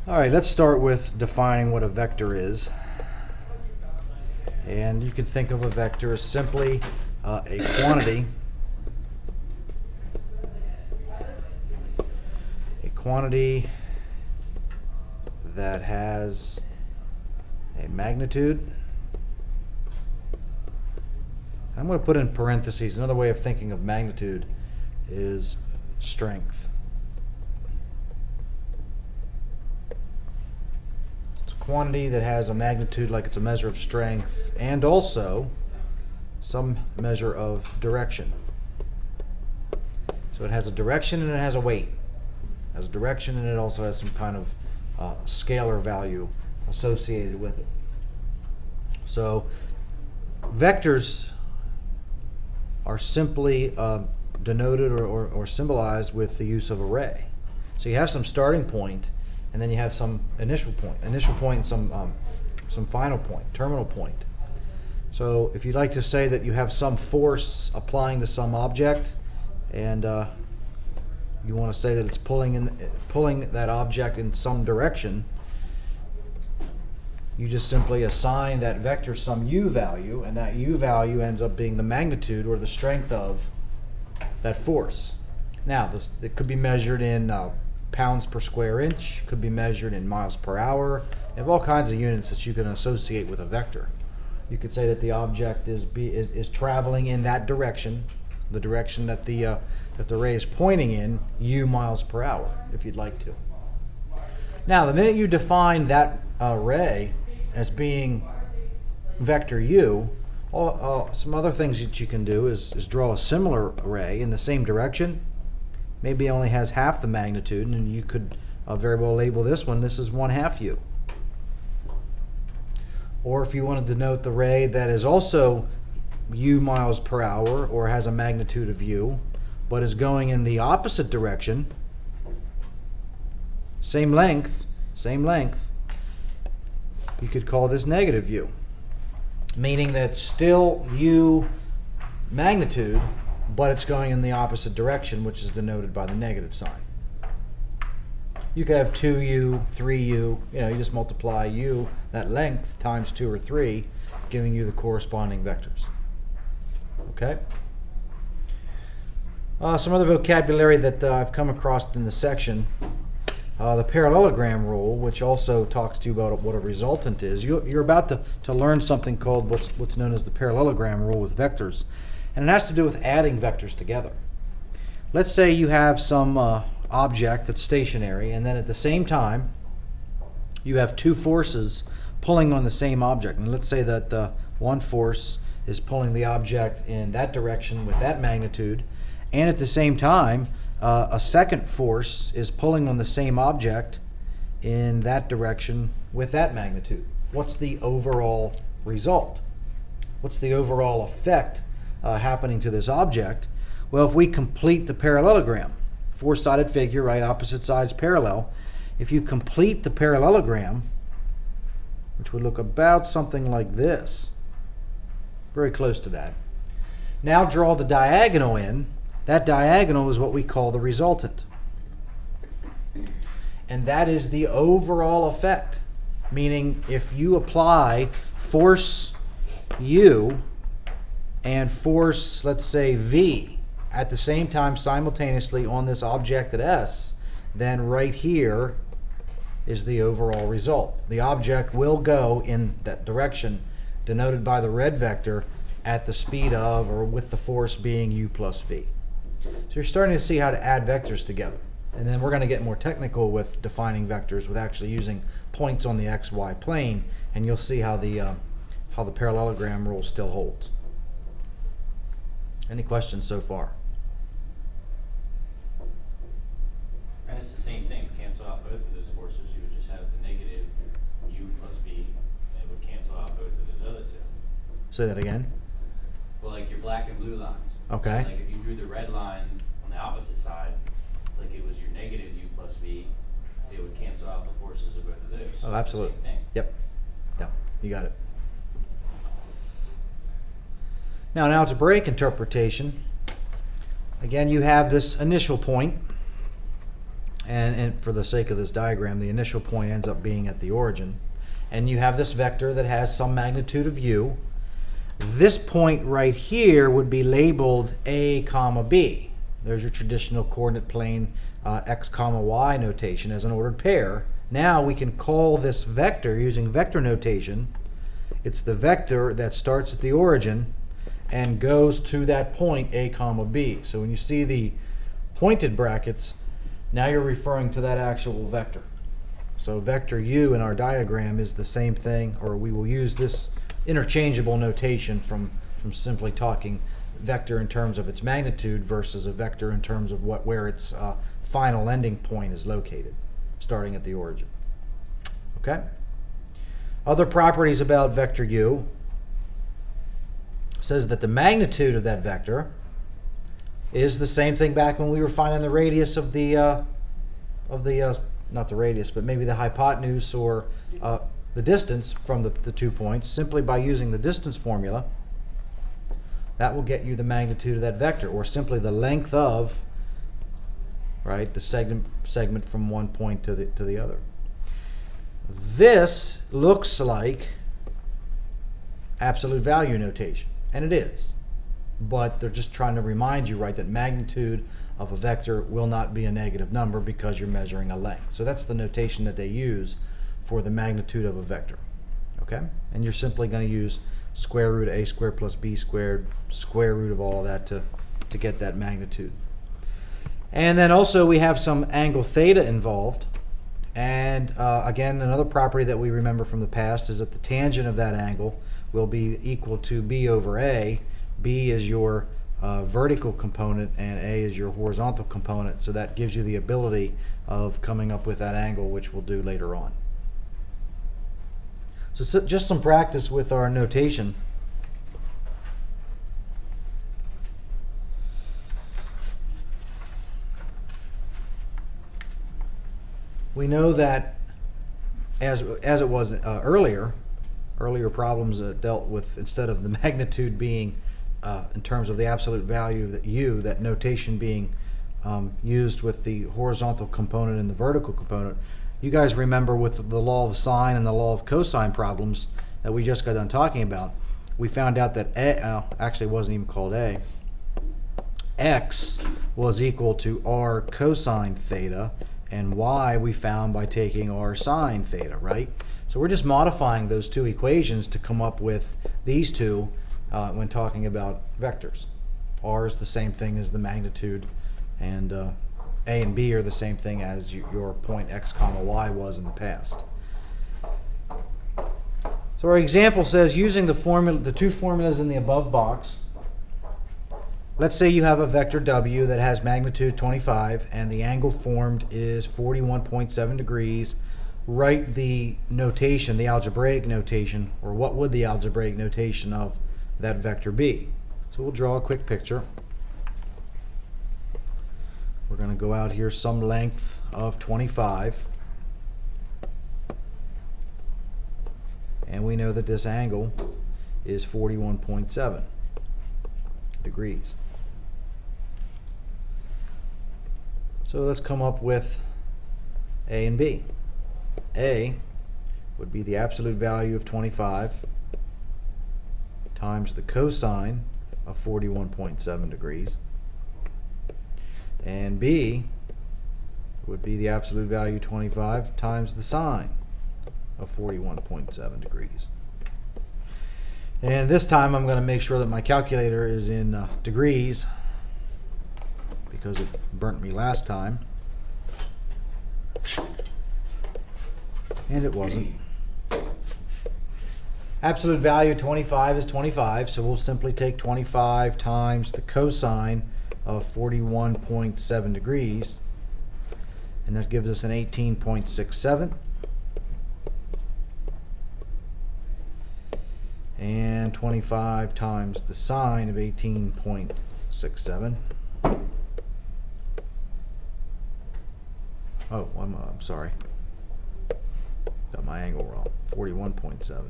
All right, let's start with defining what a vector is. And you can think of a vector as simply a quantity that has a magnitude. I'm going to put in parentheses. Another way of thinking of magnitude is strength. It's a quantity that has a magnitude, like it's a measure of strength, and also some measure of direction. So it has a direction and it has a weight. It has a direction and it also has some kind of scalar value associated with it. So vectors are simply denoted or symbolized with the use of array. So you have some starting point, and then you have some initial point and some final point, terminal point. So if you'd like to say that you have some force applying to some object, and you want to say that it's pulling that object in some direction, you just simply assign that vector some u value, and that u value ends up being the magnitude or the strength of that force. Now, it could be measured in pounds per square inch, could be measured in miles per hour. You have all kinds of units that you can associate with a vector. You could say that the object is traveling in that direction, the direction that the ray is pointing in, u miles per hour, if you'd like to. Now, the minute you define that ray as being vector u, some other things that you can do is draw a similar array in the same direction. Maybe it only has half the magnitude, and you could very well label this one, this is 1/2 u. Or if you wanted to denote the ray that is also u miles per hour or has a magnitude of u, but is going in the opposite direction, same length, you could call this negative u, meaning that still u magnitude, but it's going in the opposite direction, which is denoted by the negative sign. You could have 2u, 3u, you just multiply u, that length, times 2 or 3, giving you the corresponding vectors. Okay? Some other vocabulary that I've come across in the section. The Parallelogram Rule, which also talks to you about what a resultant is. You're about to learn something called what's known as the Parallelogram Rule with vectors, and it has to do with adding vectors together. Let's say you have some object that's stationary, and then at the same time you have two forces pulling on the same object. And let's say that one force is pulling the object in that direction with that magnitude, and at the same time a second force is pulling on the same object in that direction with that magnitude. What's the overall result? What's the overall effect happening to this object? Well, if we complete the parallelogram, four-sided figure, right, opposite sides parallel, if you complete the parallelogram, which would look about something like this, very close to that. Now draw the diagonal in. That diagonal is what we call the resultant. And that is the overall effect. Meaning, if you apply force U and force, let's say, V, at the same time simultaneously on this object at S, then right here is the overall result. The object will go in that direction denoted by the red vector at the speed of, or with the force being U plus V. So you're starting to see how to add vectors together. And then we're going to get more technical with defining vectors with actually using points on the XY plane, and you'll see how the parallelogram rule still holds. Any questions so far? And it's the same thing. Cancel out both of those forces. You would just have the negative u plus v, and it would cancel out both of those other two. Say that again. Well, like your black and blue lines. Okay. So like if you drew the red line on the opposite side, like it was your negative u plus v, it would cancel out the forces of both of those. So Oh, absolutely. It's the same thing. Yep. You got it. Now, in algebraic interpretation, again, you have this initial point, and for the sake of this diagram, the initial point ends up being at the origin. And you have this vector that has some magnitude of u. This point right here would be labeled a comma b. There's your traditional coordinate plane x comma y notation as an ordered pair. Now we can call this vector using vector notation. It's the vector that starts at the origin and goes to that point a comma b. So when you see the pointed brackets, now you're referring to that actual vector. So vector u in our diagram is the same thing, or we will use this interchangeable notation from simply talking vector in terms of its magnitude versus a vector in terms of where its final ending point is located, starting at the origin. Okay? Other properties about vector u says that the magnitude of that vector is the same thing back when we were finding the radius of the not the radius, but maybe the hypotenuse or the distance from the 2 points. Simply by using the distance formula, that will get you the magnitude of that vector, or simply the length of, right, the segment from one point to the other. This looks like absolute value notation, and it is. But they're just trying to remind you, right, that magnitude of a vector will not be a negative number because you're measuring a length. So that's the notation that they use for the magnitude of a vector. Okay? And you're simply going to use square root of a squared plus b squared, square root of all of that to get that magnitude. And then also we have some angle theta involved. And again, another property that we remember from the past is that the tangent of that angle will be equal to b over a. B is your vertical component and a is your horizontal component, so that gives you the ability of coming up with that angle, which we'll do later on. So just some practice with our notation. We know that as it was earlier problems dealt with, instead of the magnitude being in terms of the absolute value of u, that notation being used with the horizontal component and the vertical component. You guys remember with the law of sine and the law of cosine problems that we just got done talking about, we found out that actually it wasn't even called a. X was equal to r cosine theta, and y we found by taking r sine theta, right? So we're just modifying those two equations to come up with these two when talking about vectors. R is the same thing as the magnitude, and a and b are the same thing as your point x comma y was in the past. So our example says, using the two formulas in the above box, let's say you have a vector w that has magnitude 25 and the angle formed is 41.7 degrees. Write the notation, the algebraic notation, or what would the algebraic notation of that vector be? So we'll draw a quick picture. We're going to go out here some length of 25. And we know that this angle is 41.7 degrees. So let's come up with A and B. A would be the absolute value of 25 times the cosine of 41.7 degrees. And B would be the absolute value 25 times the sine of 41.7 degrees. And this time I'm going to make sure that my calculator is in degrees, because it burnt me last time. And it wasn't. Absolute value 25 is 25, so we'll simply take 25 times the cosine of 41.7 degrees, and that gives us an 18.67. And 25 times the sine of 18.67. Oh, I'm sorry. Got my angle wrong. 41.7.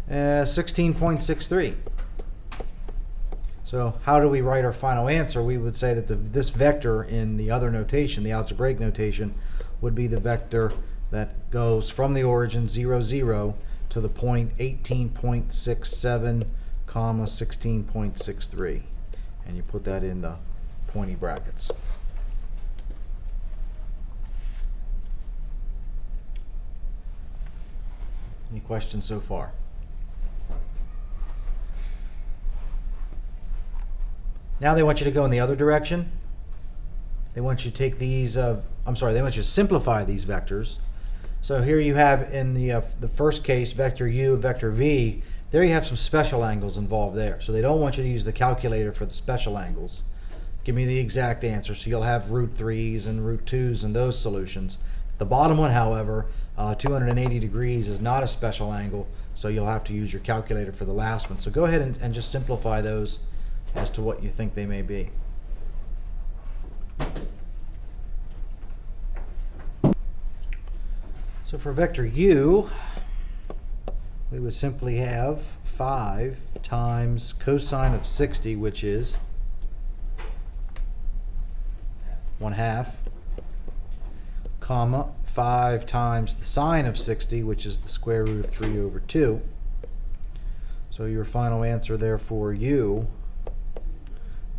$16.63. So how do we write our final answer? We would say that this vector in the other notation, the algebraic notation, would be the vector that goes from the origin 0, 0 to the point 18.67, comma 16.63. And you put that in the pointy brackets. Any questions so far? Now they want you to go in the other direction. They want you to take these, they want you to simplify these vectors. So here you have in the first case, vector u, vector v, there you have some special angles involved there. So they don't want you to use the calculator for the special angles. Give me the exact answer. So you'll have root 3s and root 2s and those solutions. The bottom one, however, 280 degrees is not a special angle, so you'll have to use your calculator for the last one. So go ahead and just simplify those as to what you think they may be. So for vector u, we would simply have 5 times cosine of 60, which is 1/2, comma 5 times the sine of 60, which is the square root of 3 over 2. So your final answer there for u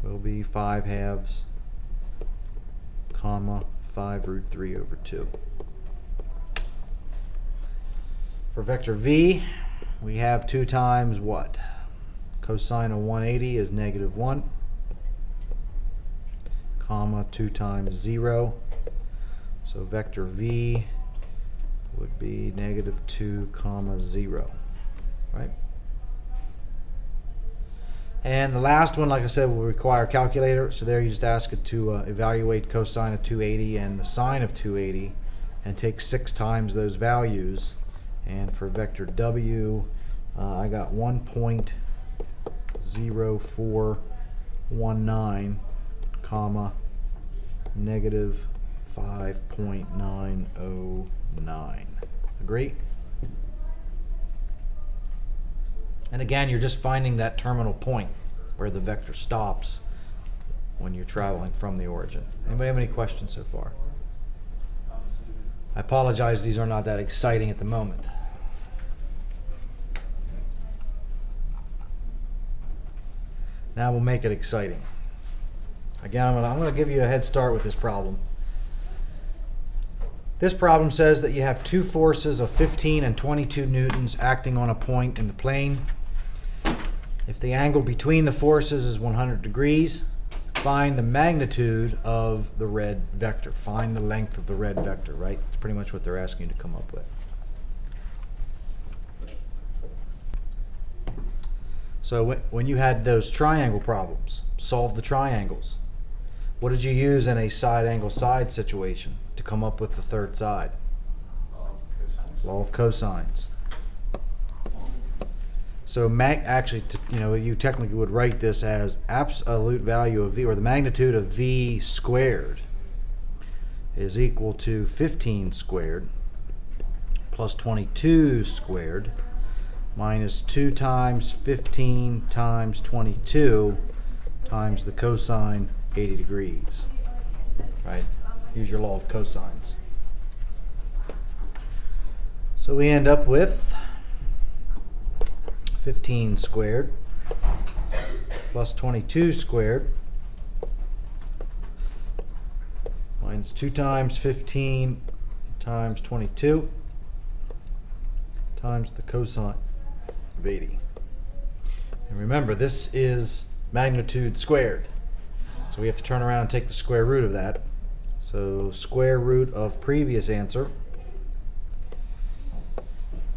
will be 5/2, comma 5 root 3 over 2. For vector v, we have 2 times what? Cosine of 180 is -1, comma 2 times 0. So vector v would be -2, comma 0, right? And the last one, like I said, will require a calculator. So there you just ask it to evaluate cosine of 280 and the sine of 280 and take 6 times those values. And for vector w, I got 1.0419, comma -5.909. Agree? And again, you're just finding that terminal point where the vector stops when you're traveling from the origin. Anybody have any questions so far? I apologize, these are not that exciting at the moment. Now we'll make it exciting. Again, I'm going to give you a head start with this problem. This problem says that you have 2 forces of 15 and 22 newtons acting on a point in the plane. If the angle between the forces is 100 degrees, find the magnitude of the red vector. Find the length of the red vector, right? That's pretty much what they're asking you to come up with. So when you had those triangle problems, solve the triangles. What did you use in a side angle side situation to come up with the third side? Law of cosines. So actually, you technically would write this as absolute value of v, or the magnitude of v squared, is equal to 15 squared plus 22 squared minus 2 times 15 times 22 times the cosine 80 degrees. Right? Use your law of cosines. So we end up with 15 squared plus 22 squared minus 2 times 15 times 22 times the cosine of 80. And remember, this is magnitude squared. So we have to turn around and take the square root of that. So square root of previous answer,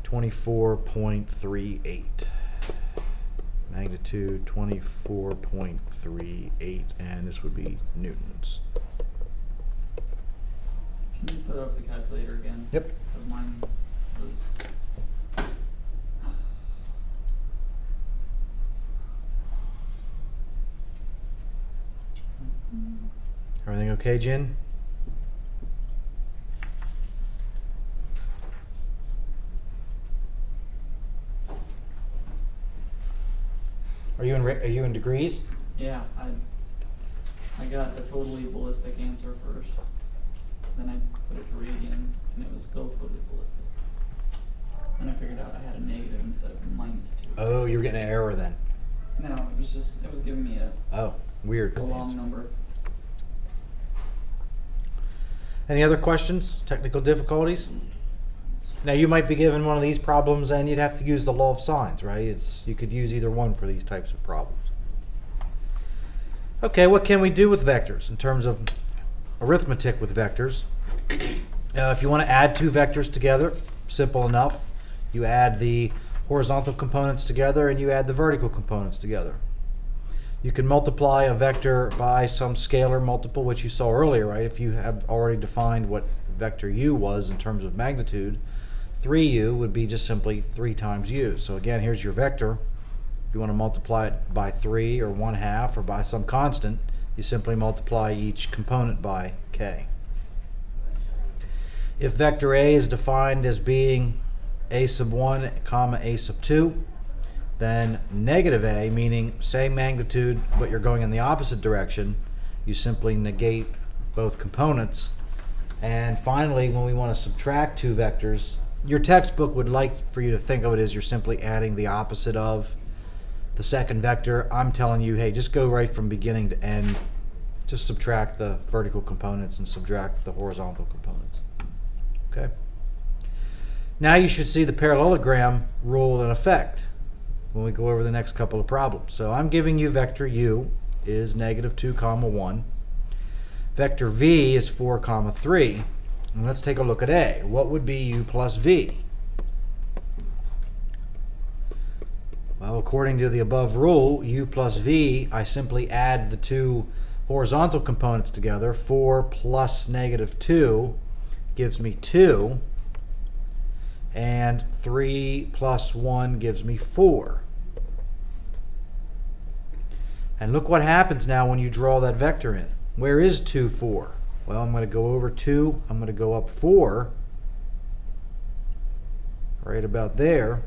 24.38. Magnitude 24.38, and this would be newtons. Can you put up the calculator again? Yep. 'Cause mine was... Everything okay, Jen? Are you in degrees? Yeah, I got a totally ballistic answer first. Then I put it to radians, and it was still totally ballistic. Then I figured out I had a negative instead of a -2. Oh, you were getting an error then. No, it was giving me Oh, weird. a long number. Any other questions? Technical difficulties? Now you might be given one of these problems and you'd have to use the law of sines, right? You could use either one for these types of problems. Okay, what can we do with vectors in terms of arithmetic with vectors? If you want to add two vectors together, simple enough. You add the horizontal components together and you add the vertical components together. You can multiply a vector by some scalar multiple, which you saw earlier, right? If you have already defined what vector u was in terms of magnitude, 3u would be just simply 3 times u. So again, here's your vector. If you want to multiply it by 3 or 1/2 or by some constant, you simply multiply each component by k. If vector A is defined as being a sub 1 comma a sub 2, then negative a, meaning same magnitude but you're going in the opposite direction, you simply negate both components. And finally, when we want to subtract two vectors, your textbook would like for you to think of it as you're simply adding the opposite of the second vector. I'm telling you, hey, just go right from beginning to end. Just subtract the vertical components and subtract the horizontal components. Okay? Now you should see the parallelogram rule in effect when we go over the next couple of problems. So I'm giving you vector u is -2 comma 1. Vector v is 4 comma 3. And let's take a look at A. What would be u plus v? Well, according to the above rule, u plus v, I simply add the two horizontal components together. 4 plus -2 gives me 2. And 3 plus 1 gives me 4. And look what happens now when you draw that vector in. Where is 2, 4? Well, I'm going to go over 2. I'm going to go up 4. Right about there.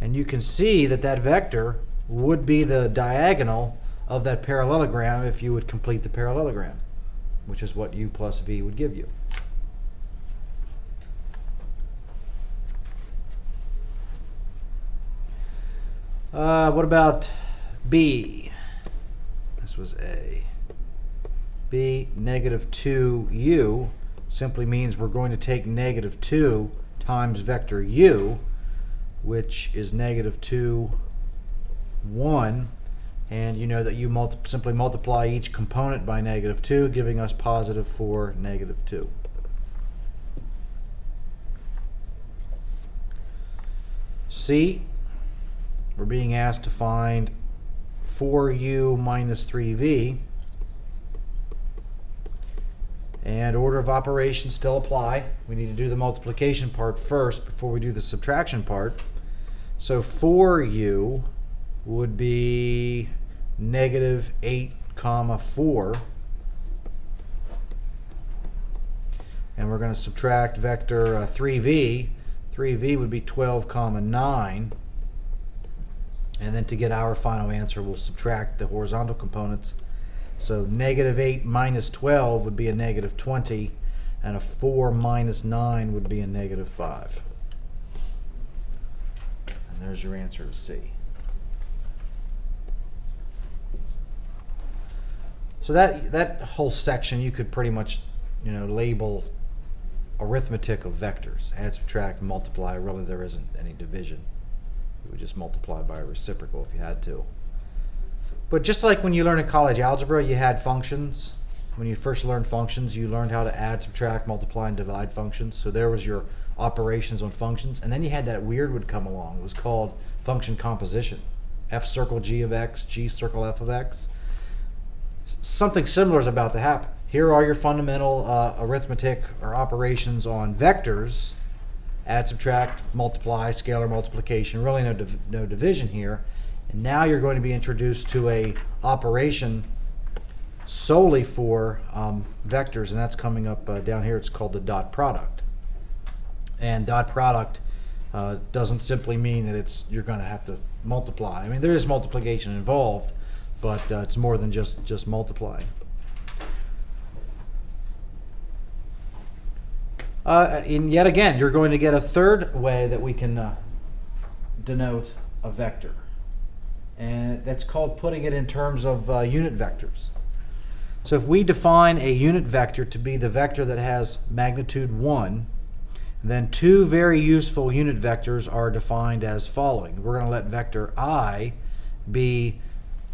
And you can see that that vector would be the diagonal of that parallelogram if you would complete the parallelogram, which is what u plus v would give you. What about B? This was A. B, -2u, simply means we're going to take -2 times vector u, which is -2, 1. And you know that you simply multiply each component by -2, giving us +4, -2. C, we're being asked to find 4u minus 3v. And order of operations still apply. We need to do the multiplication part first before we do the subtraction part. So 4u would be -8 comma 4. And we're going to subtract vector 3v. 3v would be 12 comma 9. And then to get our final answer, we'll subtract the horizontal components. So -8 minus 12 would be a -20, and a 4 minus 9 would be a -5. And there's your answer to C. So that whole section you could pretty much, label arithmetic of vectors. Add, subtract, multiply. Really, there isn't any division. You would just multiply by a reciprocal if you had to. But just like when you learn in college algebra, you had functions. When you first learned functions, you learned how to add, subtract, multiply, and divide functions. So there was your operations on functions. And then you had that weird would come along. It was called function composition. F circle g of x, g circle f of x. Something similar is about to happen. Here are your fundamental arithmetic or operations on vectors. Add, subtract, multiply, scalar multiplication. Really no division here. And now you're going to be introduced to a operation solely for vectors, and that's coming up down here. It's called the dot product. And dot product doesn't simply mean that you're going to have to multiply. I mean, there is multiplication involved, but it's more than just multiplying. And yet again, you're going to get a third way that we can denote a vector. And that's called putting it in terms of unit vectors. So if we define a unit vector to be the vector that has magnitude 1, then two very useful unit vectors are defined as following. We're going to let vector I be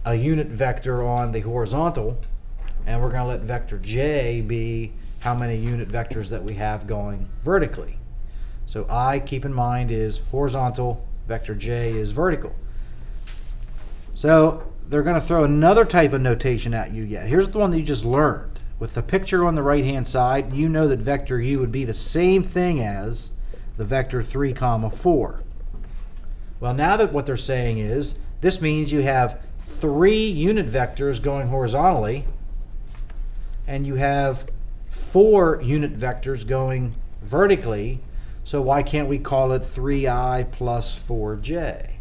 a unit vector on the horizontal, and we're going to let vector j be how many unit vectors that we have going vertically. So I, keep in mind, is horizontal, vector j is vertical. So they're going to throw another type of notation at you yet. Here's the one that you just learned. With the picture on the right-hand side, you know that vector u would be the same thing as the vector 3, 4. Well, now that what they're saying is, this means you have 3 unit vectors going horizontally, and you have 4 unit vectors going vertically, so why can't we call it 3i plus 4j?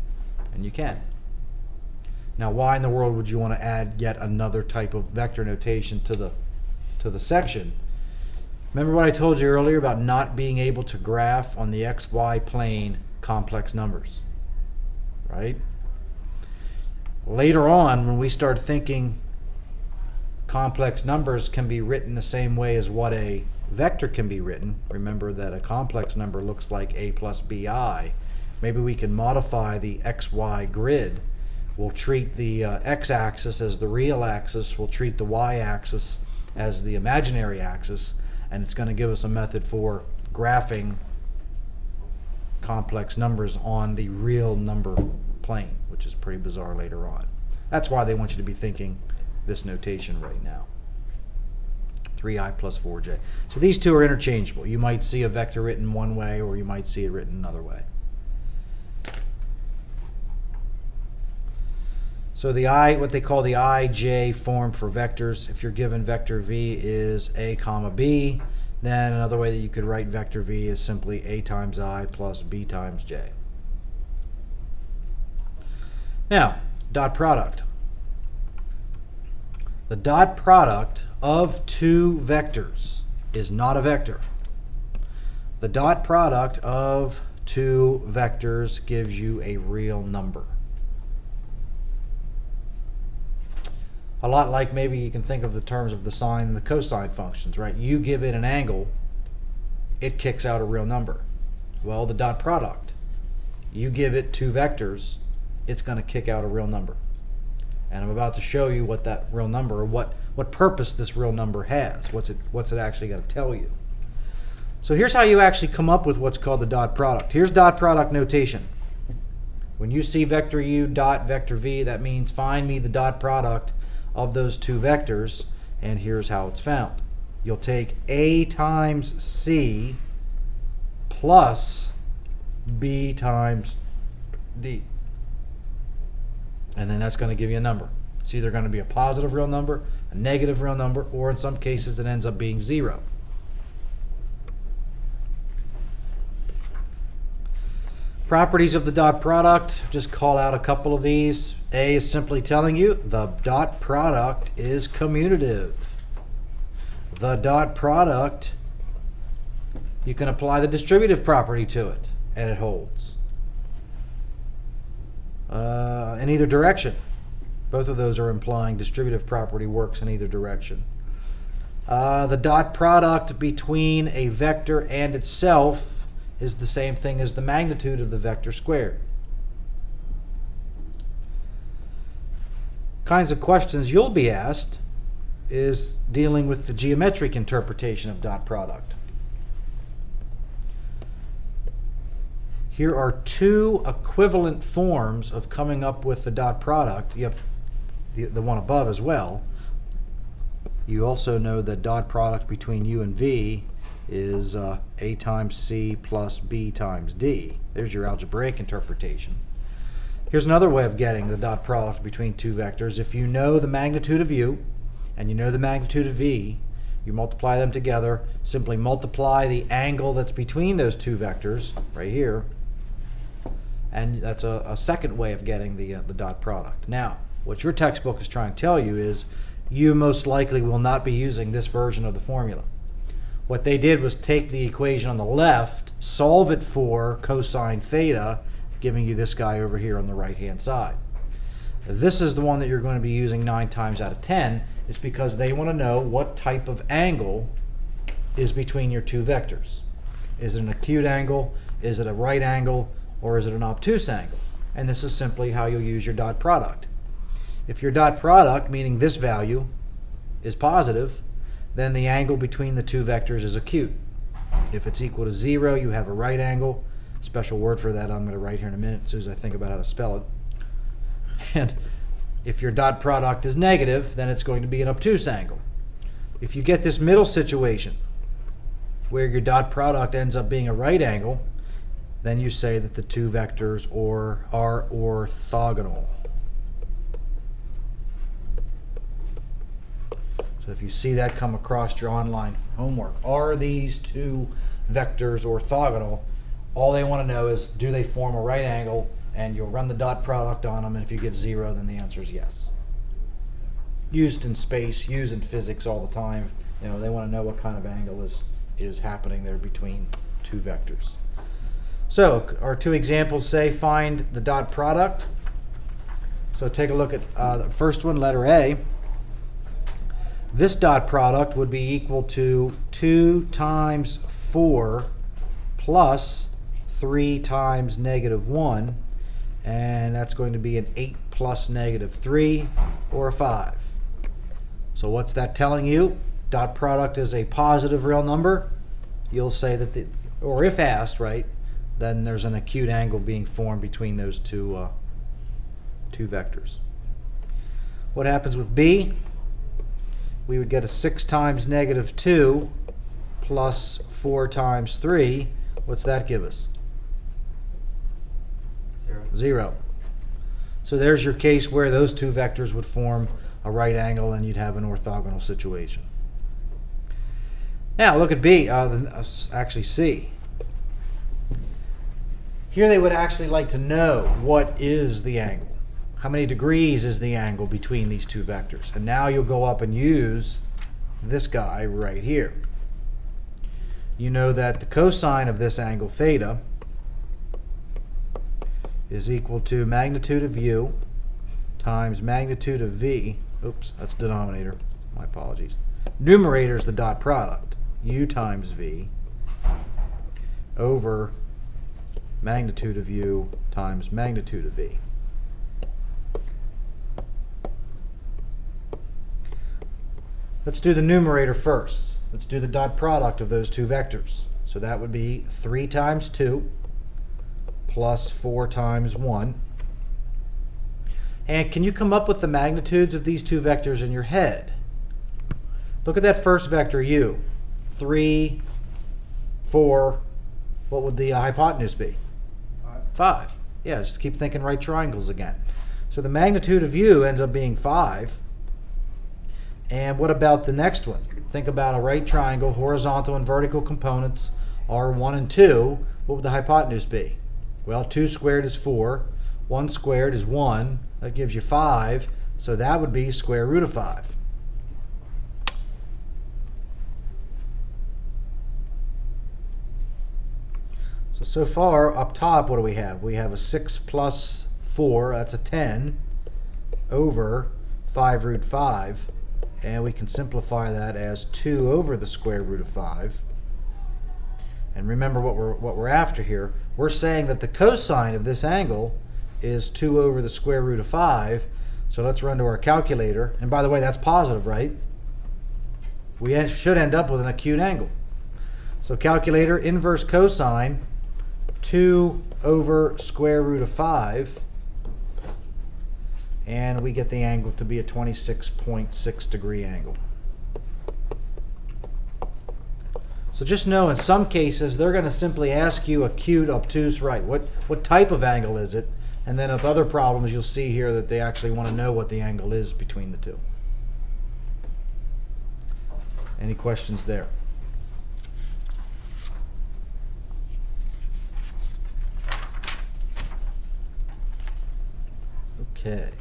And you can. Now, why in the world would you want to add yet another type of vector notation to the section? Remember what I told you earlier about not being able to graph on the xy plane complex numbers, right? Later on, when we start thinking complex numbers can be written the same way as what a vector can be written, remember that a complex number looks like a plus bi. Maybe we can modify the xy grid. We'll treat the x-axis as the real axis. We'll treat the y-axis as the imaginary axis. And it's going to give us a method for graphing complex numbers on the real number plane, which is pretty bizarre later on. That's why they want you to be thinking this notation right now. 3i plus 4j. So these two are interchangeable. You might see a vector written one way, or you might see it written another way. So the what they call the ij form for vectors, if you're given vector v is a comma b, then another way that you could write vector v is simply a times I plus b times j. Now, dot product. The dot product of two vectors is not a vector. The dot product of two vectors gives you a real number. A lot like maybe you can think of the terms of the sine and the cosine functions, right? You give it an angle, it kicks out a real number. Well, the dot product, you give it two vectors, it's going to kick out a real number. And I'm about to show you what that real number, or what purpose this real number has. What's it actually going to tell you? So here's how you actually come up with what's called the dot product. Here's dot product notation. When you see vector u dot vector v, that means find me the dot product of those two vectors, and here's how it's found. You'll take a times c plus b times d. And then that's going to give you a number. It's either going to be a positive real number, a negative real number, or in some cases it ends up being 0. Properties of the dot product, just call out a couple of these. A is simply telling you the dot product is commutative. The dot product, you can apply the distributive property to it, and it holds. In either direction. Both of those are implying distributive property works in either direction. The dot product between a vector and itself is the same thing as the magnitude of the vector squared. Kinds of questions you'll be asked is dealing with the geometric interpretation of dot product. Here are two equivalent forms of coming up with the dot product. You have the one above as well. You also know that dot product between u and v is a times c plus b times d. There's your algebraic interpretation. Here's another way of getting the dot product between two vectors. If you know the magnitude of u and you know the magnitude of v, you multiply them together, simply multiply the angle that's between those two vectors, right here, and that's a second way of getting the dot product. Now, What your textbook is trying to tell you is you most likely will not be using this version of the formula. What they did was take the equation on the left, solve it for cosine theta, giving you this guy over here on the right-hand side. This is the one that you're going to be using 9 times out of 10. It's because they want to know what type of angle is between your two vectors. Is it an acute angle? Is it a right angle? Or is it an obtuse angle? And this is simply how you'll use your dot product. If your dot product, meaning this value, is positive, then the angle between the two vectors is acute. If it's equal to 0, you have a right angle. Special word for that I'm going to write here in a minute as soon as I think about how to spell it. And if your dot product is negative, then it's going to be an obtuse angle. If you get this middle situation where your dot product ends up being a right angle, then you say that the two vectors are orthogonal. So if you see that come across your online homework, are these two vectors orthogonal? All they want to know is, do they form a right angle? And you'll run the dot product on them, and if you get 0, then the answer is yes. Used in space, used in physics all the time. You know, they want to know what kind of angle is happening there between two vectors. So our two examples say find the dot product. So take a look at the first one, letter A. This dot product would be equal to 2 times 4 plus 3 times negative 1, and that's going to be an 8 plus negative 3, or a 5. So what's that telling you? Dot product is a positive real number. You'll say that, or if asked, right, then there's an acute angle being formed between those two vectors. What happens with B? We would get a 6 times negative 2 plus 4 times 3. What's that give us? 0. So there's your case where those two vectors would form a right angle and you'd have an orthogonal situation. Now look at B, actually C. Here they would actually like to know what is the angle. How many degrees is the angle between these two vectors? And now you'll go up and use this guy right here. You know that the cosine of this angle theta is equal to magnitude of u times magnitude of v. Oops, that's denominator. My apologies. Numerator is the dot product. U times v over magnitude of u times magnitude of v. Let's do the numerator first. Let's do the dot product of those two vectors. So that would be 3 times 2 plus 4 times 1. And can you come up with the magnitudes of these two vectors in your head? Look at that first vector u. 3, 4. What would the hypotenuse be? 5. Yeah, just keep thinking right triangles again. So the magnitude of u ends up being 5. And what about the next one? Think about a right triangle, horizontal and vertical components are 1 and 2. What would the hypotenuse be? Well, 2 squared is 4. 1 squared is 1. That gives you 5. So that would be square root of 5. So far, up top, what do we have? We have a 6 plus 4, that's a 10, over 5 root 5. And we can simplify that as 2 over the square root of 5. And remember what we're after here. We're saying that the cosine of this angle is 2 over the square root of 5. So let's run to our calculator. And by the way, that's positive, right? We should end up with an acute angle. So calculator, inverse cosine, 2 over square root of 5. And we get the angle to be a 26.6 degree angle. So just know in some cases they're going to simply ask you acute, obtuse, right. What type of angle is it? And then with other problems you'll see here that they actually want to know what the angle is between the two. Any questions there? Okay.